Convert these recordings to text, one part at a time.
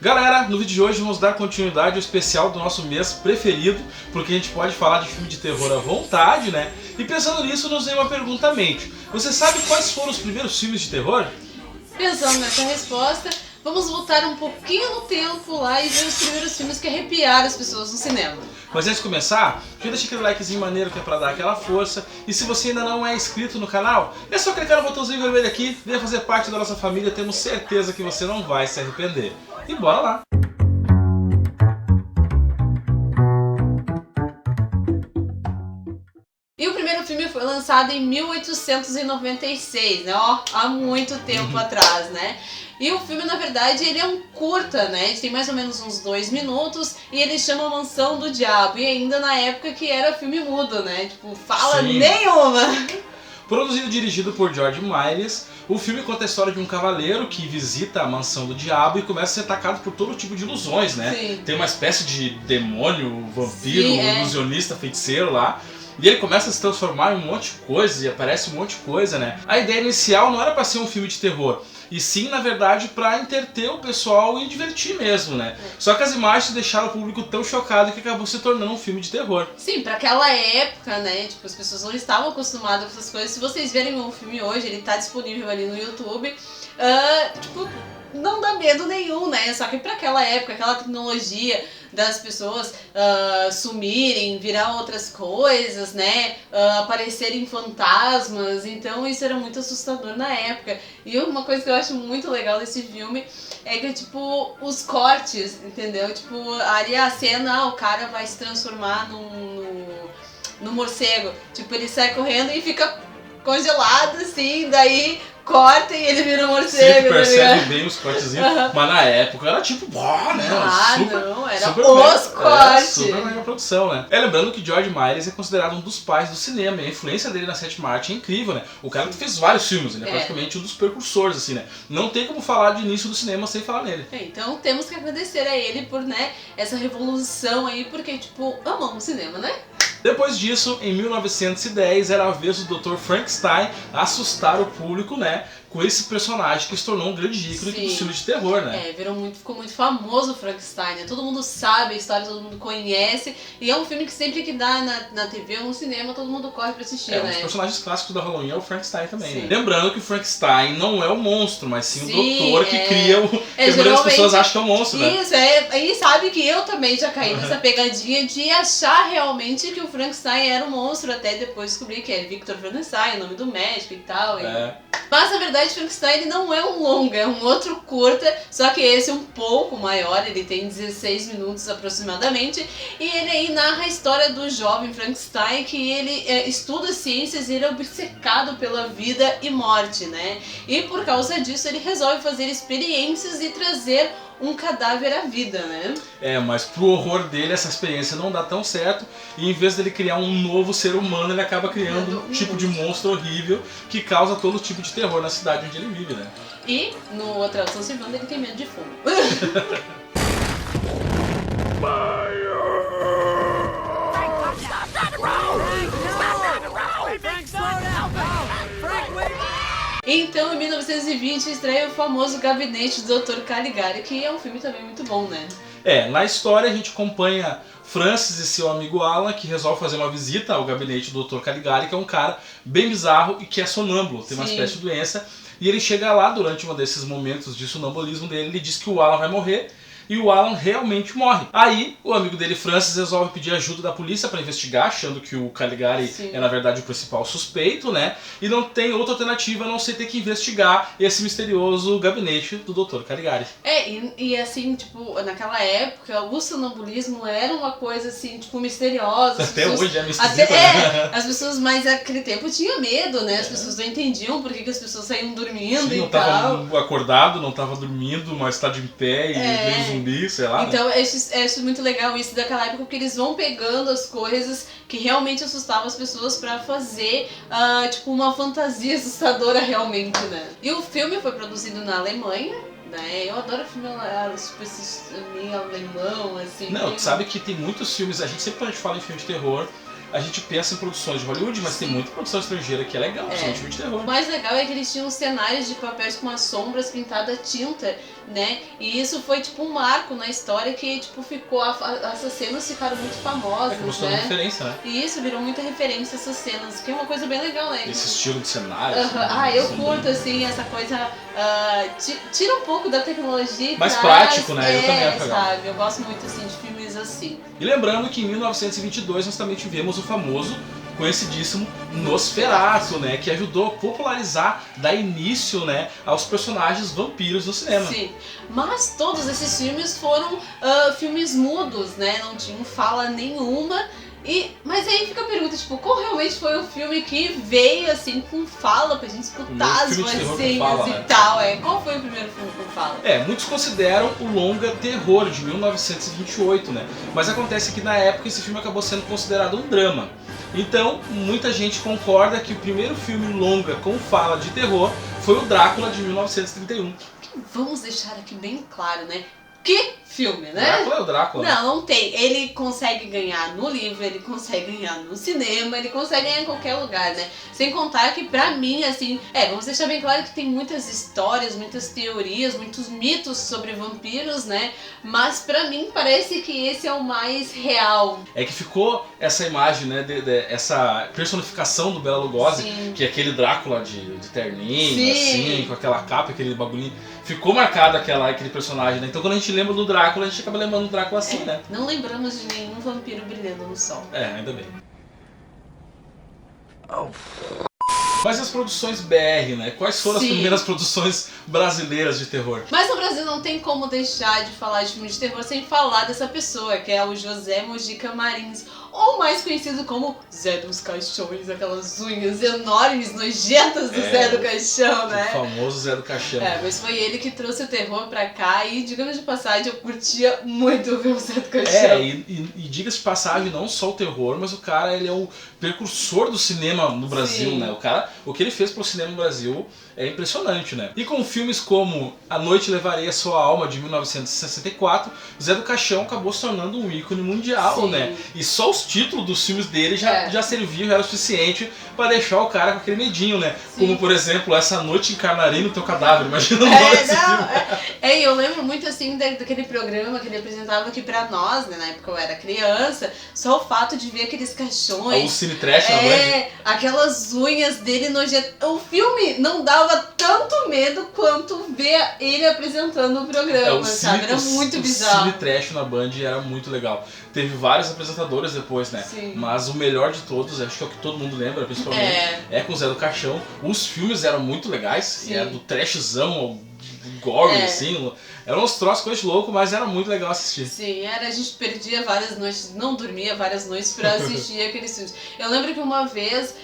Galera, no vídeo de hoje vamos dar continuidade ao especial do nosso mês preferido, porque a gente pode falar de filme de terror à vontade, né? E pensando nisso, nos veio uma pergunta à mente. Você sabe quais foram os primeiros filmes de terror? Pensando nessa resposta, vamos voltar um pouquinho no tempo lá e ver os primeiros filmes que arrepiaram as pessoas no cinema. Mas antes de começar, já deixa aquele likezinho maneiro que é pra dar aquela força. E se você ainda não é inscrito no canal, é só clicar no botãozinho vermelho aqui, venha fazer parte da nossa família, temos certeza que você não vai se arrepender. E bora lá! E o primeiro filme foi lançado em 1896, né? Ó, há muito tempo atrás, né? E o filme, na verdade, ele é um curta, né? Ele tem mais ou menos uns 2 minutos e ele chama Mansão do Diabo. E ainda na época que era filme mudo, né? Tipo, fala Sim. nenhuma! Produzido e dirigido por George Méliès, o filme conta a história de um cavaleiro que visita a mansão do diabo e começa a ser atacado por todo tipo de ilusões, né? Sim. Tem uma espécie de demônio, vampiro, Sim, ilusionista, feiticeiro lá. E ele começa a se transformar em um monte de coisa e aparece um monte de coisa, né? A ideia inicial não era pra ser um filme de terror, e sim, na verdade, pra entreter o pessoal e divertir mesmo, né? Só que as imagens deixaram o público tão chocado que acabou se tornando um filme de terror. Sim, pra aquela época, né, tipo, as pessoas não estavam acostumadas com essas coisas. Se vocês verem o filme hoje, ele tá disponível ali no YouTube, tipo, não dá medo nenhum, né, só que pra aquela época, aquela tecnologia das pessoas sumirem, virar outras coisas, né, aparecerem fantasmas, então isso era muito assustador na época. E uma coisa que eu acho muito legal desse filme é que, tipo, os cortes, entendeu? Tipo, ali a cena, o cara vai se transformar no morcego. Tipo, ele sai correndo e fica congelado, assim, daí corta e ele vira um morcego. Você percebe bem os cortezinhos, mas na época era tipo, né? Era super os cortes. Super mega produção, né? Lembrando que George Méliès é considerado um dos pais do cinema, e a influência dele na sétima arte é incrível, né? O cara que fez vários filmes, ele é praticamente um dos precursores, assim, né? Não tem como falar de início do cinema sem falar nele. Então temos que agradecer a ele por, né, essa revolução aí, porque, tipo, amamos cinema, né? Depois disso, em 1910, era a vez do Dr. Frankenstein assustar o público, né? Com esse personagem que se tornou um grande ícone do filme de terror, né? Ficou muito famoso o Frankenstein, né? Todo mundo sabe a história, todo mundo conhece. E é um filme que sempre que dá na TV ou no cinema, todo mundo corre pra assistir, né? Um dos personagens clássicos da Halloween é o Frankenstein também, Sim. né? Lembrando que o Frankenstein não é o monstro, mas sim o Sim, doutor que cria o... que a maioria das pessoas acham que é o monstro, né? Isso, e sabe que eu também já caí nessa pegadinha de achar realmente que o Frankenstein era um monstro, até depois descobri que é Victor Frankenstein, o nome do médico e tal. Mas na verdade Frankenstein ele não é um longa, é um outro curta, só que esse é um pouco maior, ele tem 16 minutos aproximadamente, e ele aí narra a história do jovem Frankenstein, que ele estuda ciências e ele é obcecado pela vida e morte, né? E por causa disso ele resolve fazer experiências e trazer um cadáver à vida, né? Mas pro horror dele essa experiência não dá tão certo, e em vez dele criar um novo ser humano, ele acaba criando um tipo de monstro horrível que causa todo tipo de terror na cidade onde ele vive, né? E no Hotel Transilvânia ele tem medo de fogo. Então, em 1920, estreia o famoso Gabinete do Dr. Caligari, que é um filme também muito bom, né? Na história a gente acompanha Francis e seu amigo Alan, que resolve fazer uma visita ao gabinete do Dr. Caligari, que é um cara bem bizarro e que é sonâmbulo, tem uma espécie de doença. E ele chega lá durante um desses momentos de sonambulismo dele, ele diz que o Alan vai morrer. E o Alan realmente morre. Aí, o amigo dele, Francis, resolve pedir ajuda da polícia para investigar, achando que o Caligari é, na verdade, o principal suspeito, né? E não tem outra alternativa a não ser ter que investigar esse misterioso gabinete do Dr. Caligari. E assim, tipo, naquela época, o sonambulismo era uma coisa, assim, tipo, misteriosa. Até hoje é misterioso, né? As pessoas, mas naquele tempo tinham medo, né? As pessoas não entendiam por que as pessoas saíam dormindo. Sim, e não tal. tava acordado, não tava dormindo, mas tá de pé e meio zumbi, sei lá. Então, eu acho muito legal isso daquela época, porque eles vão pegando as coisas que realmente assustavam as pessoas pra fazer, tipo, uma fantasia assustadora realmente, né? E o filme foi produzido na Alemanha, né? Eu adoro filme meio alemão, assim. Não, tu sabe que tem muitos filmes, a gente sempre quando a gente fala em filme de terror, a gente pensa em produções de Hollywood, mas tem muita produção estrangeira que é legal, principalmente filme de terror. O mais legal é que eles tinham cenários de papéis com as sombras pintadas a tinta, né? E isso foi tipo um marco na história que tipo ficou, essas cenas ficaram muito famosas, mostrou referência, né? E isso virou muita referência essas cenas, que é uma coisa bem legal, né? Esse estilo de cenário. Eu curto assim essa coisa, tira um pouco da tecnologia e mais prático, né? Eu também acho legal. Sabe? Eu gosto muito assim de filmes assim. E lembrando que em 1922 nós também tivemos o famoso, conhecidíssimo Nosferatu, né, que ajudou a popularizar, dar início, né, aos personagens vampiros no cinema. Sim, mas todos esses filmes foram filmes mudos, né, não tinham fala nenhuma. Mas aí fica a pergunta, tipo, qual realmente foi o filme que veio, assim, com fala pra gente escutar as vozinhas e tal, Qual foi o primeiro filme com fala? Muitos consideram o longa Terror, de 1928, né? Mas acontece que na época esse filme acabou sendo considerado um drama. Então, muita gente concorda que o primeiro filme longa com fala de terror foi o Drácula, de 1931. Vamos deixar aqui bem claro, né? Que filme, né? Drácula é o Drácula. Não tem. Ele consegue ganhar no livro, ele consegue ganhar no cinema, ele consegue ganhar em qualquer lugar, né? Sem contar que pra mim, assim, vamos deixar bem claro que tem muitas histórias, muitas teorias, muitos mitos sobre vampiros, né? Mas pra mim parece que esse é o mais real. É que ficou essa imagem, né, essa personificação do Bela Lugosi, que é aquele Drácula de terninho, assim, com aquela capa, aquele bagulhinho. Ficou marcado aquele personagem, né? Então quando a gente lembra do Drácula, a gente acaba lembrando do Drácula assim, né? Não lembramos de nenhum vampiro brilhando no sol. Ainda bem. Mas as produções BR, né? Quais foram as primeiras produções brasileiras de terror? Mas no Brasil não tem como deixar de falar de filme de terror sem falar dessa pessoa, que é o José Mojica Marins, ou mais conhecido como Zé dos Caixões, aquelas unhas enormes, nojentas do Zé do Caixão, né? O famoso Zé do Caixão. Mas foi ele que trouxe o terror pra cá e, digamos de passagem, eu curtia muito ver o Zé do Caixão. E diga-se de passagem, não só o terror, mas o cara, ele é o precursor do cinema no Brasil, né? O que ele fez pro cinema no Brasil é impressionante, né? E com filmes como A Noite Levarei a Sua Alma, de 1964, Zé do Caixão acabou se tornando um ícone mundial, né? E só os títulos dos filmes dele já serviam, já era o suficiente para deixar o cara com aquele medinho, né? Como, por exemplo, Essa Noite Encarnarei no Teu Cadáver. Imagina o nome desse filme. Eu lembro muito, assim, daquele programa que ele apresentava aqui pra nós, né? Na época eu era criança. Só o fato de ver aqueles caixões... O Cine Trash na Band. Aquelas unhas dele nojentas. O filme não dava tanto medo quanto ver ele apresentando o programa, sabe? Era muito bizarro. O Cine Trash na Band era muito legal. Teve vários apresentadores depois, né? Mas o melhor de todos, acho que é o que todo mundo lembra, principalmente, é com o Zé do Caixão. Os filmes eram muito legais, era do trashzão ao gore, assim. Eram uns troços, coisa de louco, mas era muito legal assistir. A gente perdia várias noites, não dormia várias noites pra assistir aqueles filmes. Eu lembro que uma vez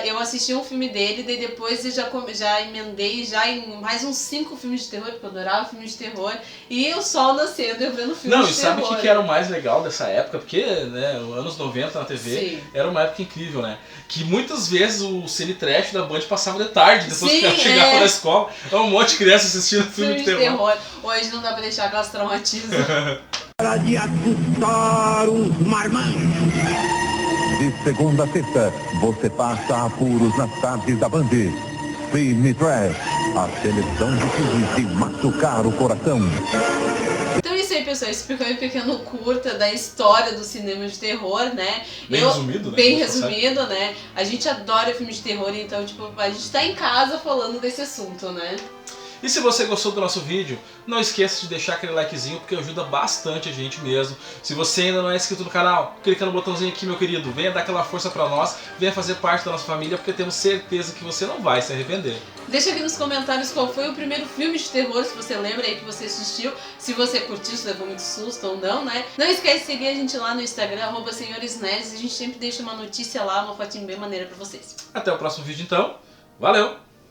eu assisti um filme dele, daí depois eu já emendei em mais uns 5 filmes de terror, porque eu adorava filmes de terror, e o sol nascendo, eu vendo filmes de terror. Não, e sabe o que era o mais legal dessa época? Porque, né, os anos 90 na TV era uma época incrível, né? Que muitas vezes o Cine Trash da Band passava de tarde, depois que ela chegava da escola, um monte de criança assistindo filme de terror. Hoje não dá pra deixar que elas traumatizam. Para de assustar um marmanjo. De segunda a sexta, você passa apuros nas tardes da Band. Cine Trash, a seleção de filmes de machucar o coração. Então é isso aí, pessoal. Esse foi um pequeno curta da história do cinema de terror, né? Resumido, né? Bem resumido, né? A gente adora filme de terror, então, tipo, a gente tá em casa falando desse assunto, né? E se você gostou do nosso vídeo, não esqueça de deixar aquele likezinho, porque ajuda bastante a gente mesmo. Se você ainda não é inscrito no canal, clica no botãozinho aqui, meu querido. Venha dar aquela força pra nós, venha fazer parte da nossa família, porque temos certeza que você não vai se arrepender. Deixa aqui nos comentários qual foi o primeiro filme de terror, se você lembra aí que você assistiu, se você curtiu, se levou muito susto ou não, né? Não esquece de seguir a gente lá no Instagram, @senhoresnerds, a gente sempre deixa uma notícia lá, uma fotinha bem maneira pra vocês. Até o próximo vídeo então, valeu!